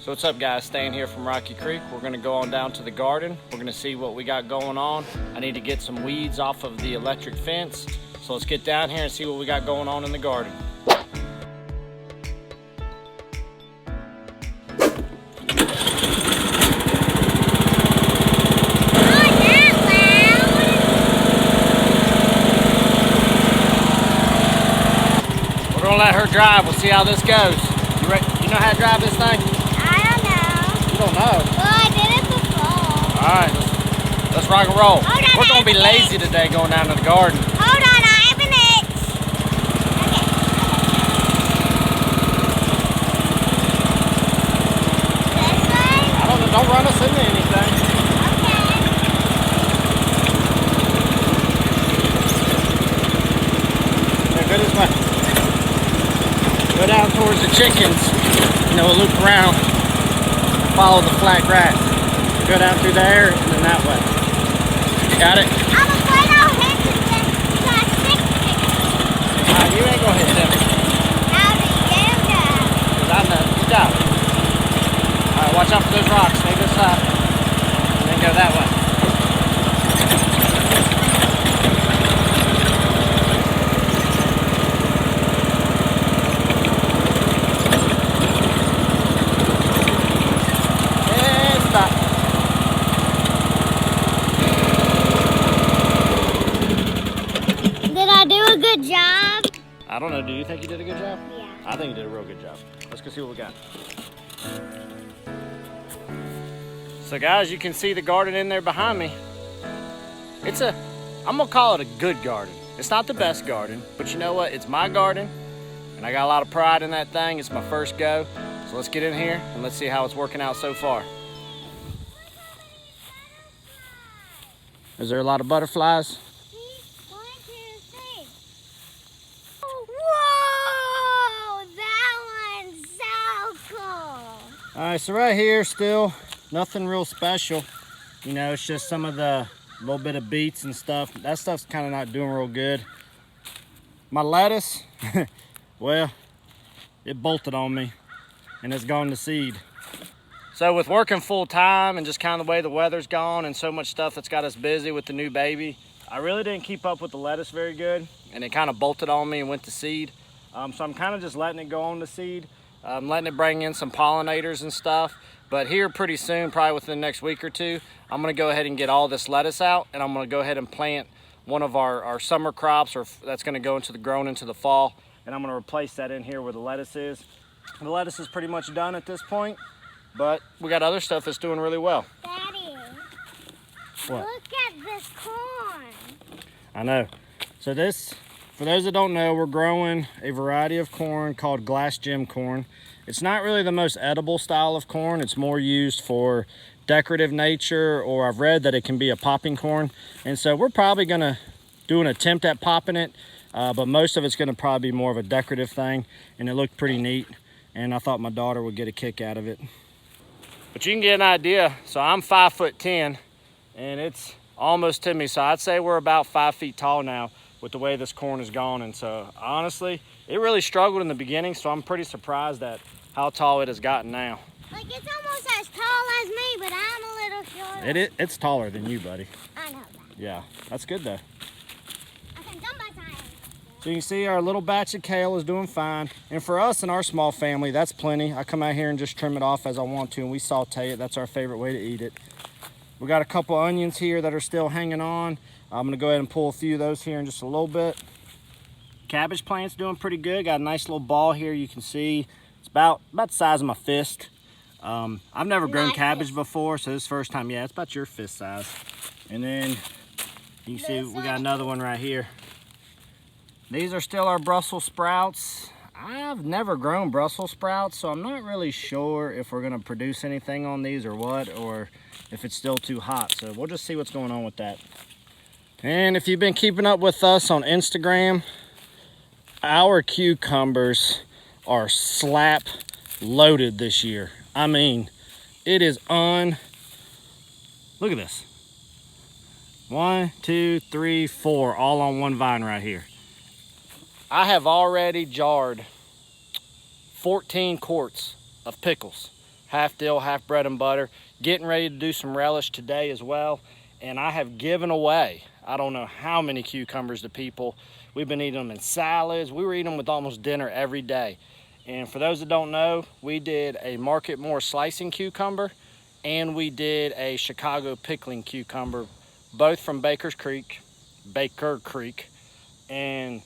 So what's up guys, staying here from Rocky Creek. We're gonna go on down to the garden. We're gonna see what we got going on. I need to get some weeds off of the electric fence. So let's get down here and see what we got going on in the garden. We're gonna let her drive. We'll see how this goes. You know how to drive this thing? I don't know. You don't know? Well, I did it before. Alright, let's rock and roll. Hold on, we're gonna be lazy today going down to the garden. Hold on, I have an itch. Okay. This way? Don't run us into anything. Okay. Yeah, go this way. Go down towards the chickens. You know, we'll loop around. Follow the flat grass. Go down through there and then that way. Got it? I'm afraid I'll hit the stick. You ain't gonna hit them. How do you get them down? Cause I know. Good job. Alright, watch out for those rocks. Stay this side. And then go that way. And stop. Did I do a good job? I don't know. Do you think you did a good job? Yeah. I think you did a real good job. Let's go see what we got. So guys, you can see the garden in there behind me. I'm gonna call it a good garden. It's not the best garden, but you know what? It's my garden, and I got a lot of pride in that thing. It's my first go. So let's get in here and let's see how it's working out so far. Is there a lot of butterflies? 1, 2, 3. Whoa! That one's so cool. All right, so right here still nothing real special. You know, it's just some of the little bit of beets and stuff. That stuff's kind of not doing real good. My lettuce, well, it bolted on me and it's gone to seed. So with working full time and just kind of the way the weather's gone and so much stuff that's got us busy with the new baby, I really didn't keep up with the lettuce very good, and it kind of bolted on me and went to seed. So I'm kind of just letting it go on to seed. I'm letting it bring in some pollinators and stuff. But here pretty soon, probably within the next week or two, I'm gonna go ahead and get all this lettuce out, and I'm gonna go ahead and plant one of our summer crops, or that's gonna go into the grown into the fall, and I'm gonna replace that in here where the lettuce is. The lettuce is pretty much done at this point, but we got other stuff that's doing really well. Daddy, what? Look at this corn. I know. So this, for those that don't know, we're growing a variety of corn called glass gem corn. It's not really the most edible style of corn. It's more used for decorative nature, or I've read that it can be a popping corn. And so we're probably gonna do an attempt at popping it, but most of it's gonna probably be more of a decorative thing, and it looked pretty neat. And I thought my daughter would get a kick out of it. But you can get an idea. So I'm 5'10", and it's almost to me. So I'd say we're about 5 feet tall now with the way this corn has gone. And so honestly, it really struggled in the beginning, so I'm pretty surprised at how tall it has gotten now. Like, it's almost as tall as me, but I'm a little shorter. It's taller than you, buddy. I know that. Yeah, that's good though. I can jump by time. So you can see our little batch of kale is doing fine. And for us and our small family, that's plenty. I come out here and just trim it off as I want to, and we saute it. That's our favorite way to eat it. We got a couple onions here that are still hanging on. I'm gonna go ahead and pull a few of those here in just a little bit. Cabbage plant's doing pretty good. Got a nice little ball here, you can see. It's about the size of my fist. I've never grown cabbage before, so this is the first time. Yeah, it's about your fist size. And then you can see we got another one right here. These are still our Brussels sprouts. I've never grown Brussels sprouts, so I'm not really sure if we're gonna produce anything on these or what, or if it's still too hot. So we'll just see what's going on with that. And if you've been keeping up with us on Instagram, our cucumbers are slap loaded this year. I mean, it is look at this. 1, 2, 3, 4, all on one vine right here. I have already jarred 14 quarts of pickles. half dill, half bread and butter. Getting ready to do some relish today as well. And I have given away, I don't know how many cucumbers to people. We've been eating them in salads. We were eating them with almost dinner every day. And for those that don't know, we did a Market Moore slicing cucumber and we did a Chicago pickling cucumber, both from Baker Creek. And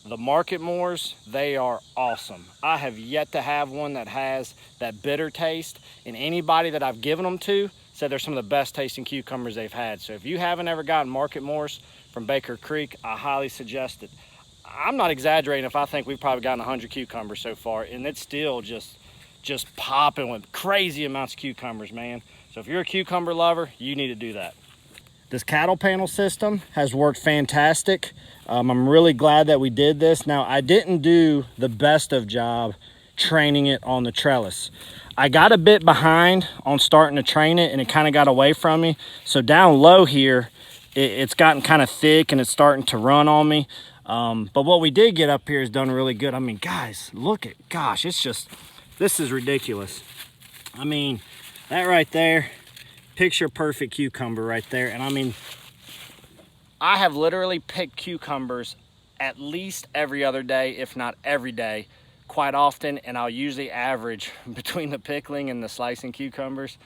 the Market Moores, they are awesome. I have yet to have one that has that bitter taste, and anybody that I've given them to said they're some of the best tasting cucumbers they've had. So if you haven't ever gotten Market Moores from Baker Creek, I highly suggest it. I'm not exaggerating if I think we've probably gotten 100 cucumbers so far, and it's still just popping with crazy amounts of cucumbers, man. So if you're a cucumber lover, you need to do that. This cattle panel system has worked fantastic. I'm really glad that we did this. Now, I didn't do the best of job training it on the trellis. I got a bit behind on starting to train it, and it kind of got away from me. So down low here, it's gotten kind of thick and it's starting to run on me. But what we did get up here is done really good. I mean, guys, look at, gosh, it's just, this is ridiculous. I mean, that right there, picture perfect cucumber right there. And I mean, I have literally picked cucumbers at least every other day, if not every day, quite often. And I'll usually average between the pickling and the slicing cucumbers.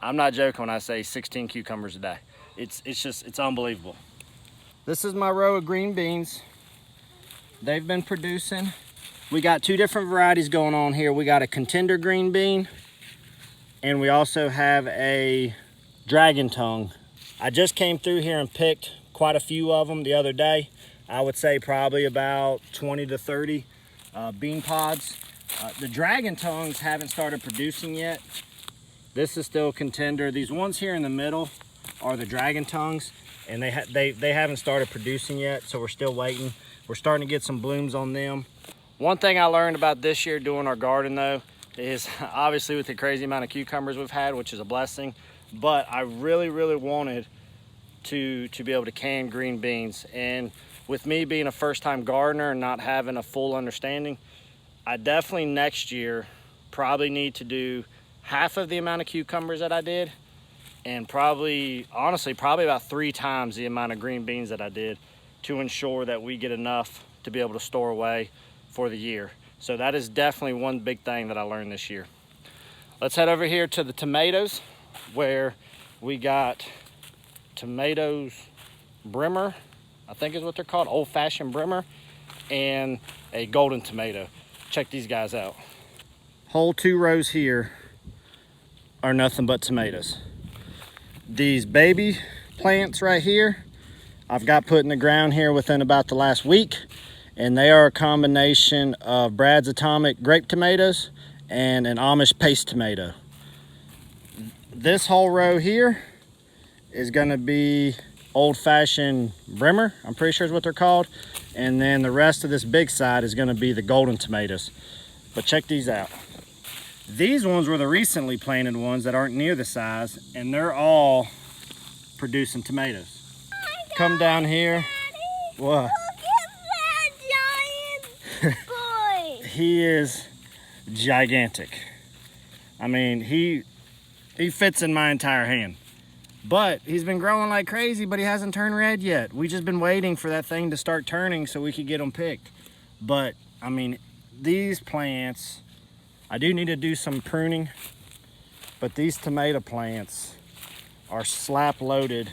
I'm not joking when I say 16 cucumbers a day. It's unbelievable. This is my row of green beans. They've been producing. We got two different varieties going on here. We got a contender green bean, and we also have a dragon tongue. I just came through here and picked quite a few of them the other day. I would say probably about 20 to 30 bean pods. The dragon tongues haven't started producing yet. This is still contender. These ones here in the middle are the dragon tongues, and they haven't started producing yet, so we're still waiting. We're starting to get some blooms on them. One thing I learned about this year doing our garden though is obviously with the crazy amount of cucumbers we've had, which is a blessing, but I really wanted to be able to can green beans. And with me being a first-time gardener and not having a full understanding, I definitely next year probably need to do half of the amount of cucumbers that I did, and honestly probably about 3 times the amount of green beans that I did, to ensure that we get enough to be able to store away for the year. So that is definitely one big thing that I learned this year. Let's head over here to the tomatoes, where we got tomatoes Bremer, I think is what they're called, old-fashioned Bremer, and a golden tomato. Check these guys out. Whole 2 rows here are nothing but tomatoes. These baby plants right here, I've got put in the ground here within about the last week, and they are a combination of Brad's Atomic grape tomatoes and an Amish paste tomato. This whole row here is gonna be old-fashioned Bremer, I'm pretty sure is what they're called, and then the rest of this big side is gonna be the golden tomatoes. But check these out. These ones were the recently planted ones that aren't near the size, and they're all producing tomatoes. Come down here. What? Look at that giant boy. He is gigantic. I mean, he fits in my entire hand. But he's been growing like crazy, but he hasn't turned red yet. We just been waiting for that thing to start turning so we could get them picked. But I mean, these plants, I do need to do some pruning, but these tomato plants are slap loaded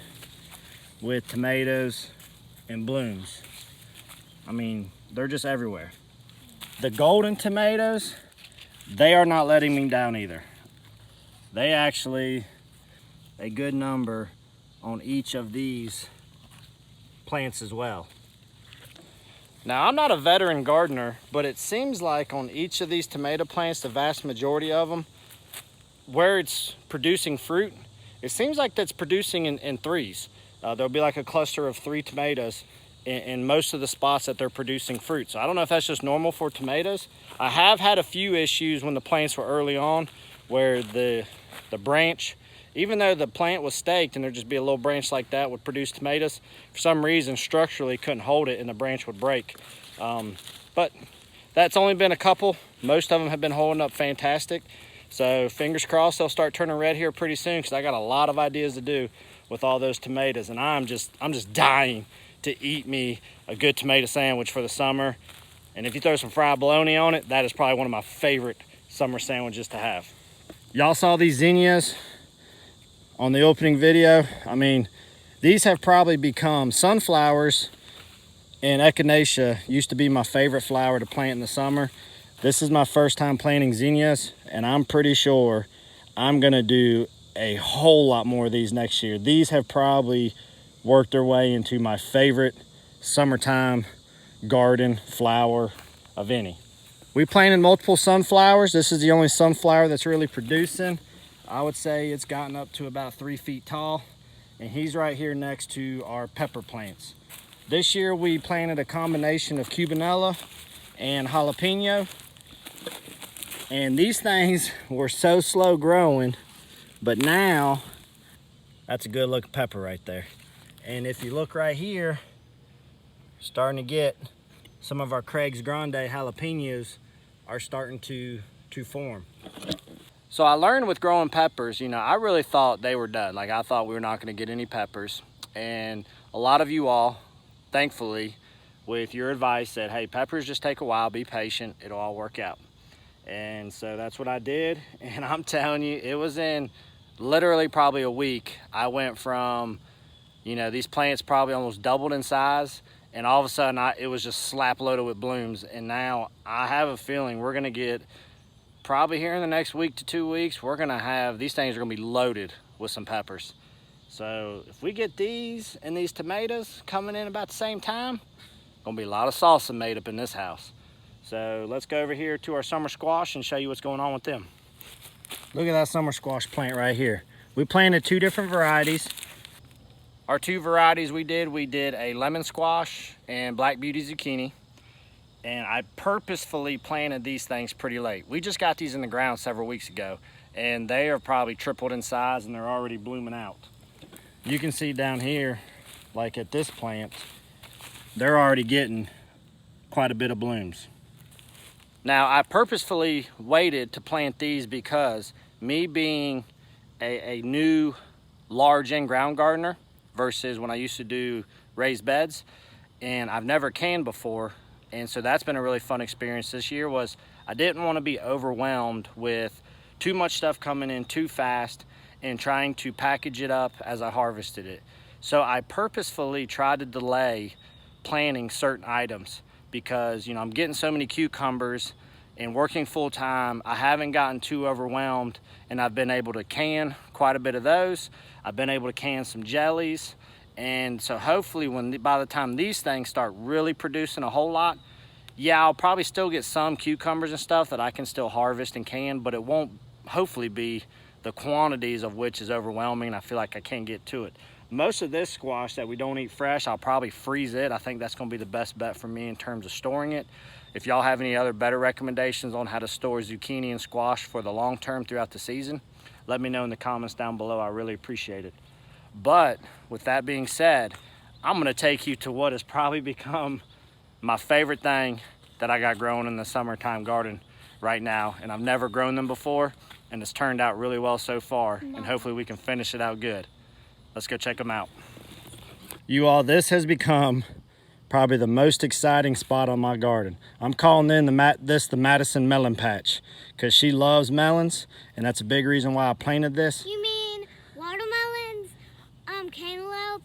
with tomatoes and blooms. I mean, they're just everywhere. The golden tomatoes, they are not letting me down either. They actually, a good number on each of these plants as well. Now, I'm not a veteran gardener, but it seems like on each of these tomato plants, the vast majority of them, where it's producing fruit, it seems like that's producing in threes. There'll be like a cluster of 3 tomatoes in most of the spots that they're producing fruit. So I don't know if that's just normal for tomatoes. I have had a few issues when the plants were early on where the branch, even though the plant was staked and there'd just be a little branch like that would produce tomatoes, for some reason structurally couldn't hold it and the branch would break. But that's only been a couple. Most of them have been holding up fantastic. So fingers crossed they'll start turning red here pretty soon, because I got a lot of ideas to do with all those tomatoes, and I'm just dying to eat me a good tomato sandwich for the summer. And if you throw some fried bologna on it, that is probably one of my favorite summer sandwiches to have. Y'all saw these zinnias on the opening video. I mean, these have probably become sunflowers, and echinacea used to be my favorite flower to plant in the summer. This is my first time planting zinnias, and I'm pretty sure I'm gonna do a whole lot more of these next year. These have probably worked their way into my favorite summertime garden flower of any. We planted multiple sunflowers. This is the only sunflower that's really producing. I would say it's gotten up to about 3 feet tall, and he's right here next to our pepper plants. This year we planted a combination of cubanella and jalapeno, and these things were so slow growing, but now that's a good looking pepper right there. And if you look right here, starting to get some of our Craig's Grande jalapenos are starting to form. So I learned with growing peppers, you know, I really thought they were done. Like, I thought we were not going to get any peppers. And a lot of you all, thankfully, with your advice, said, hey, peppers just take a while, be patient, it'll all work out. And so that's what I did. And I'm telling you, it was in literally probably a week. I went from, you know, these plants probably almost doubled in size, and all of a sudden it was just slap loaded with blooms. And now I have a feeling we're gonna get, probably here in the next week to 2 weeks, we're gonna have, these things are gonna be loaded with some peppers. So if we get these and these tomatoes coming in about the same time, gonna be a lot of salsa made up in this house. So let's go over here to our summer squash and show you what's going on with them. Look at that summer squash plant right here. We planted 2 different varieties. Our 2 varieties we did a lemon squash and black beauty zucchini. And I purposefully planted these things pretty late. We just got these in the ground several weeks ago, and they are probably tripled in size, and they're already blooming out. You can see down here, like at this plant, they're already getting quite a bit of blooms. Now, I purposefully waited to plant these because me being a new large in-ground gardener versus when I used to do raised beds, and I've never canned before, and so that's been a really fun experience this year. Was I didn't want to be overwhelmed with too much stuff coming in too fast and trying to package it up as I harvested it. So I purposefully tried to delay planting certain items, because, you know, I'm getting so many cucumbers and working full time. I haven't gotten too overwhelmed, and I've been able to can quite a bit of those. I've been able to can some jellies, and so hopefully by the time these things start really producing a whole lot, yeah, I'll probably still get some cucumbers and stuff that I can still harvest and can, but it won't hopefully be the quantities of which is overwhelming, and I feel like I can't get to it. Most of this squash that we don't eat fresh, I'll probably freeze it. I think that's gonna be the best bet for me in terms of storing it. If y'all have any other better recommendations on how to store zucchini and squash for the long term throughout the season, let me know in the comments down below. I really appreciate it. But with that being said, I'm gonna take you to what has probably become my favorite thing that I got growing in the summertime garden right now. And I've never grown them before, and it's turned out really well so far, and hopefully we can finish it out good. Let's go check them out. You all, this has become probably the most exciting spot on my garden. I'm calling this the Madison Melon Patch, because she loves melons, and that's a big reason why I planted this. You mean watermelons, cantaloupe,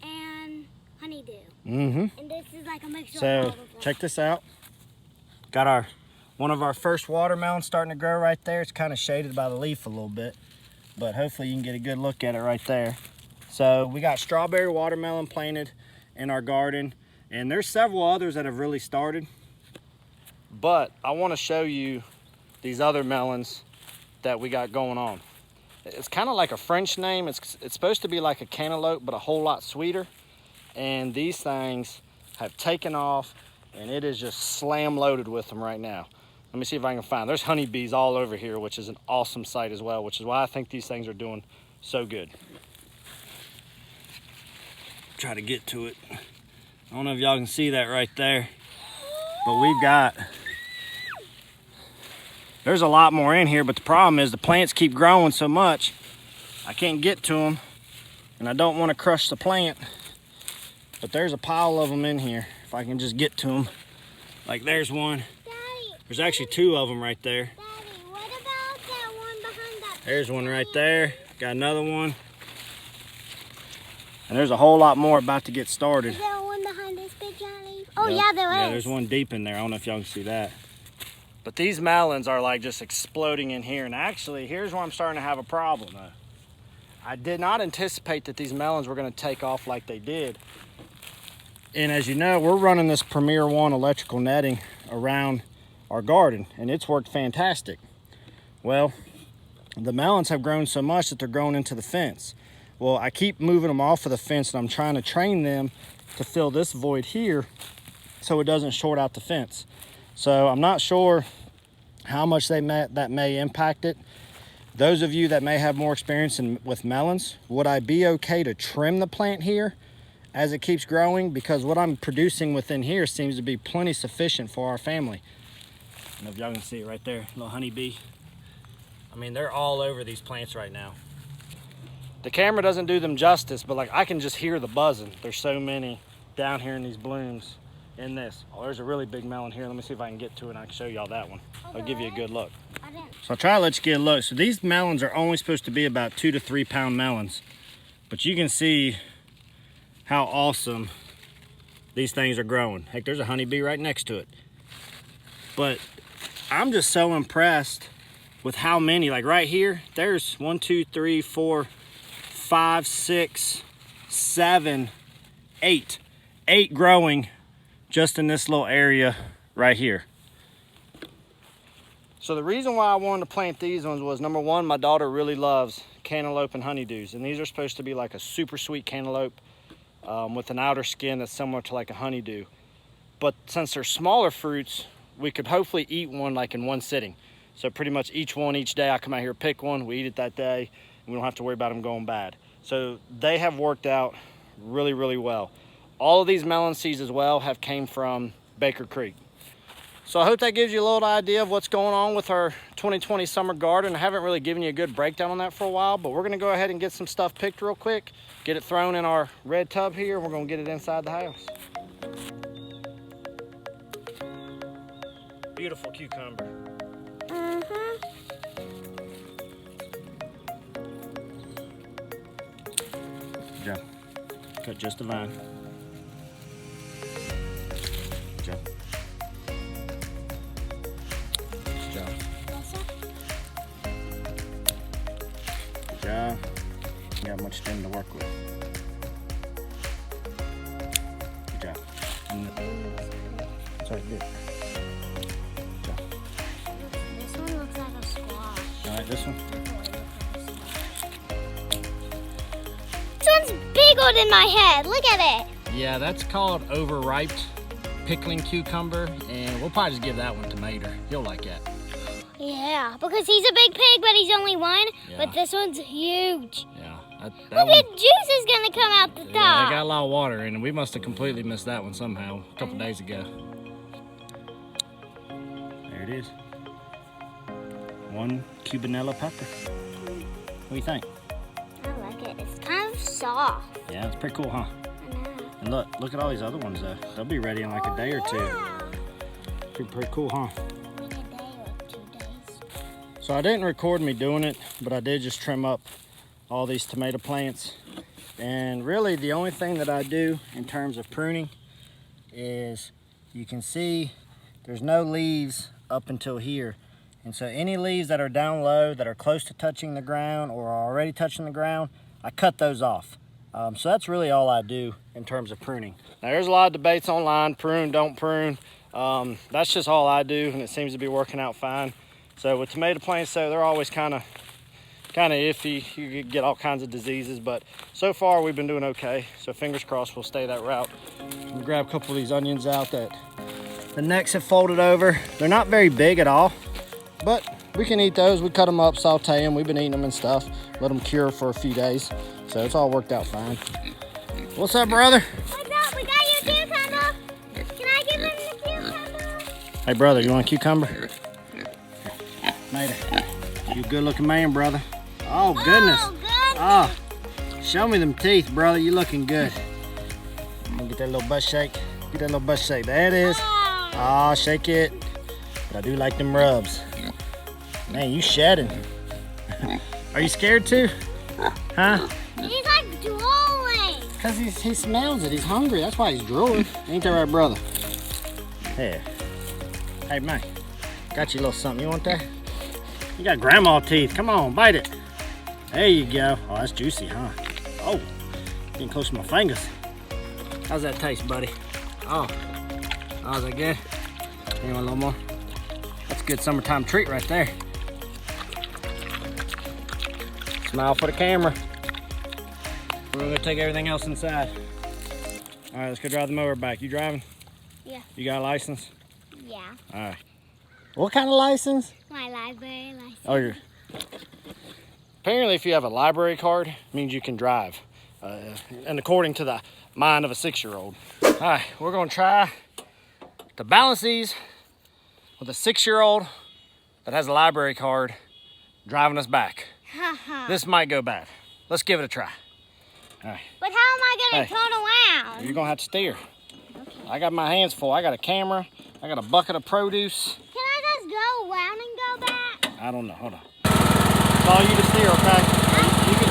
and honeydew. Mm-hmm. And this is like a mixture of So all of them. check this out. Got one of our first watermelons starting to grow right there. It's kind of shaded by the leaf a little bit, but hopefully you can get a good look at it right there. So we got strawberry watermelon planted in our garden, and there's several others that have really started. But I want to show you these other melons that we got going on. It's kind of like a French name. It's supposed to be like a cantaloupe, but a whole lot sweeter. And these things have taken off, and it is just slam loaded with them right now. Let me see if I can find. There's honeybees all over here, which is an awesome sight as well, which is why I think these things are doing so good. Try to get to it. I don't know if y'all can see that right there, but we've got There's a lot more in here, but the problem is the plants keep growing so much, I can't get to them, and I don't want to crush the plant. But there's a pile of them in here, if I can just get to them. Like there's one. Daddy, There's actually two of them right there. Daddy, what about that one behind that? There's one right there. Got another one. And there's a whole lot more about to get started. Is there one behind this big giant leaf? Oh, Yep. yeah, there is. Yeah, there's one deep in there. I don't know if y'all can see that. But these melons are like just exploding in here. And actually, here's where I'm starting to have a problem though. I did not anticipate that these melons were gonna take off like they did. And as you know, we're running this Premier One electrical netting around our garden, and it's worked fantastic. Well, the melons have grown so much that they're growing into the fence. Well, I keep moving them off of the fence, and I'm trying to train them to fill this void here so it doesn't short out the fence. So I'm not sure how much that may impact it. Those of you that may have more experience with melons, would I be okay to trim the plant here as it keeps growing? Because what I'm producing within here seems to be plenty sufficient for our family. I don't know if y'all can see it right there, little honeybee. I mean, they're all over these plants right now. The camera doesn't do them justice, but like I can just hear the buzzing. There's so many down here in these blooms in this. Oh, there's a really big melon here. Let me see if I can get to it and I can show y'all that one. I'll give you a good look. So I'll try to let you get a look. So these melons are only supposed to be about 2 to 3 pound melons, but you can see how awesome these things are growing. Heck, there's a honeybee right next to it. But I'm just so impressed with how many, like right here, there's 1, 2, 3, 4, 5, 6, 7, 8. 8 growing just in this little area right here. So the reason why I wanted to plant these ones was, number one, my daughter really loves cantaloupe and honeydews, and these are supposed to be like a super sweet cantaloupe with an outer skin that's similar to like a honeydew. But since they're smaller fruits, we could hopefully eat one like in one sitting. So pretty much each day I come out here, pick one, we eat it that day, and we don't have to worry about them going bad. So they have worked out really, really well. All of these melon seeds as well have came from Baker Creek. So I hope that gives you a little idea of what's going on with our 2020 summer garden. I haven't really given you a good breakdown on that for a while, but we're gonna go ahead and get some stuff picked real quick, get it thrown in our red tub here, and we're gonna get it inside the house. Beautiful cucumber. Good job. Cut just a vine. Good job. Good job. Good job. You got much stem to work with. Good job. That's all right, good. Good job. This one looks like a squash. All right, this one. This one's bigger than my head. Look at it. Yeah, that's called overripe pickling cucumber, and we'll probably just give that one to Mater. You'll like that. Yeah, because he's a big pig, but he's only one. Yeah. But this one's huge. Yeah. Look at juice is gonna come out the top. Yeah, they got a lot of water in it. We must have completely missed that one somehow a couple days ago. There it is. 1 cubanella pepper. What do you think? I like it. It's kind of soft. Yeah, it's pretty cool, huh? I know. And look at all these other ones though. They'll be ready in like a day or two. Yeah. Pretty cool, huh? Like a day or 2 days. So I didn't record me doing it, but I did just trim up all these tomato plants. And really the only thing that I do in terms of pruning is, you can see there's no leaves up until here. And so any leaves that are down low, that are close to touching the ground or are already touching the ground, I cut those off. So that's really all I do in terms of pruning. Now there's a lot of debates online, prune, don't prune. That's just all I do, and it seems to be working out fine. So with tomato plants though, they're always kind of iffy. You could get all kinds of diseases, but so far we've been doing okay. So fingers crossed we'll stay that route. We'll grab a couple of these onions out that the necks have folded over. They're not very big at all, but we can eat those. We cut them up, saute them. We've been eating them and stuff. Let them cure for a few days. So it's all worked out fine. What's up, brother? What's up? We got your cucumber. Can I give him the cucumber? Hey, brother, you want a cucumber? Mater, you a good looking man, brother. Oh, goodness. Oh, goodness. Oh, show me them teeth, brother. You looking good. I'm gonna get that little butt shake. Get that little butt shake. There it is. Oh, shake it. But I do like them rubs. Man, you shedding. Are you scared too? Huh? He's like drooling. Because he smells it. He's hungry. That's why he's drooling. Ain't that right, brother? Here. Hey, man. Got you a little something. You want that? You got grandma teeth. Come on, bite it. There you go. Oh, that's juicy, huh? Oh, getting close to my fingers. How's that taste, buddy? Oh, is that good? You want a little more? That's a good summertime treat right there. Smile for the camera. We're gonna take everything else inside. All right, let's go drive the mower back. You driving? Yeah. You got a license? Yeah. All right. What kind of license? My library license. Oh, you're... Apparently, if you have a library card, it means you can drive. And according to the mind of a 6-year-old. All right, we're gonna try to balance these with a 6-year-old that has a library card driving us back. This might go bad. Let's give it a try. All right. But how am I gonna turn around? You're gonna have to steer. Okay. I got my hands full. I got a camera. I got a bucket of produce. Can I just go around and go back? I don't know. Hold on. It's all you to steer, okay?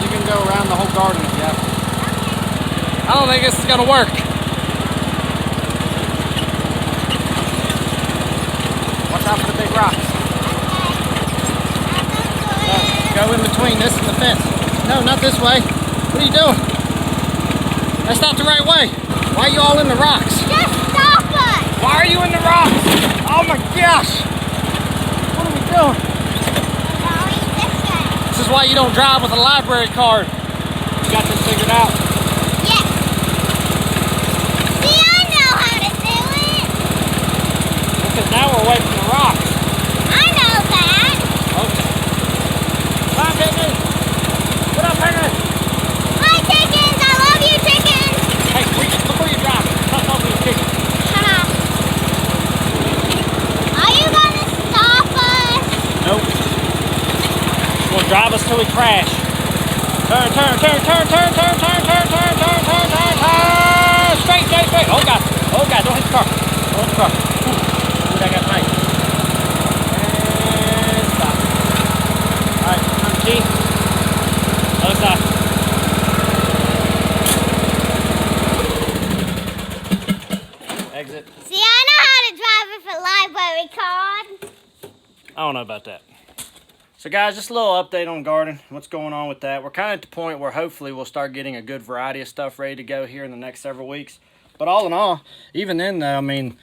You can go around the whole garden if you have to. Okay. I don't think this is gonna work. Watch out for the big rocks. Go in between this and the fence. No, not this way. What are you doing? That's not the right way. Why are you all in the rocks? Just stop us! Why are you in the rocks? Oh my gosh! What are we doing? Going this way. This is why you don't drive with a library card. You got this figured out? Yes. See, I know how to do it. Because now we're away from the rocks. I know that. Okay. Come on, Piggy. What up, Piggy? Hi, chickens. I love you, chickens. Hey, look where you're driving. Stop talking to your chicken. Are you gonna stop us? Nope. It's gonna drive us till we crash. Turn. Straight. Oh God, don't hit the car. Don't hit the car. Ooh, that got nice. And stop. All right, turn the key. Other side. Exit. See, I know how to drive with a library card. I don't know about that. So guys, just a little update on garden, what's going on with that. We're kind of at the point where hopefully we'll start getting a good variety of stuff ready to go here in the next several weeks. But all in all, even then though, I mean,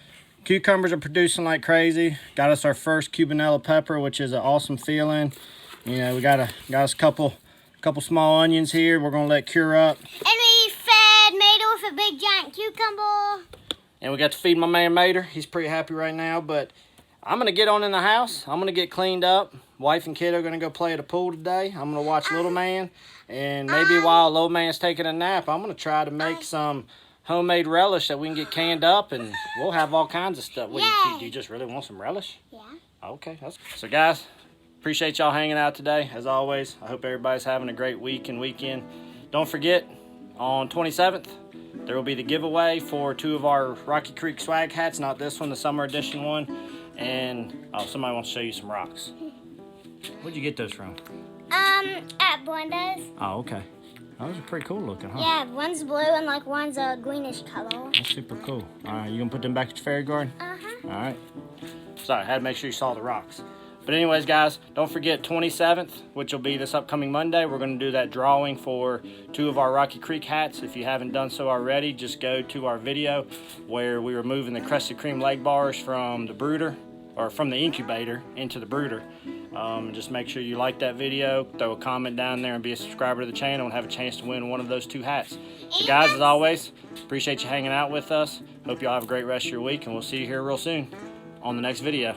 cucumbers are producing like crazy. Got us our first cubanella pepper, which is an awesome feeling. You know, we got us a couple small onions here. We're gonna let cure up. And we fed Mater with a big giant cucumber. And we got to feed my man Mater. He's pretty happy right now, but I'm gonna get on in the house. I'm gonna get cleaned up. Wife and kid are gonna go play at the pool today. I'm gonna watch Little Man, and maybe while Little Man's taking a nap, I'm gonna try to make some homemade relish that we can get canned up, and we'll have all kinds of stuff. Do you just really want some relish? Yeah. Okay. So guys, appreciate y'all hanging out today. As always, I hope everybody's having a great week and weekend. Don't forget, on 27th, there will be the giveaway for 2 of our Rocky Creek swag hats. Not this one, the summer edition one. And somebody wants to show you some rocks. Where'd you get those from? At Blenda's. Oh, okay. Those are pretty cool looking, huh? Yeah, one's blue and like one's a greenish color. That's super cool. All right, you gonna put them back at your fairy garden? Uh-huh. All right. Sorry, I had to make sure you saw the rocks. But anyways, guys, don't forget 27th, which will be this upcoming Monday. We're going to do that drawing for 2 of our Rocky Creek hats. If you haven't done so already, just go to our video where we were moving the Crested Cream leg bars from the brooder, or from the incubator into the brooder. Just make sure you like that video, throw a comment down there, and be a subscriber to the channel and have a chance to win one of those 2 hats. So guys, as always, appreciate you hanging out with us. Hope y'all have a great rest of your week, and we'll see you here real soon on the next video.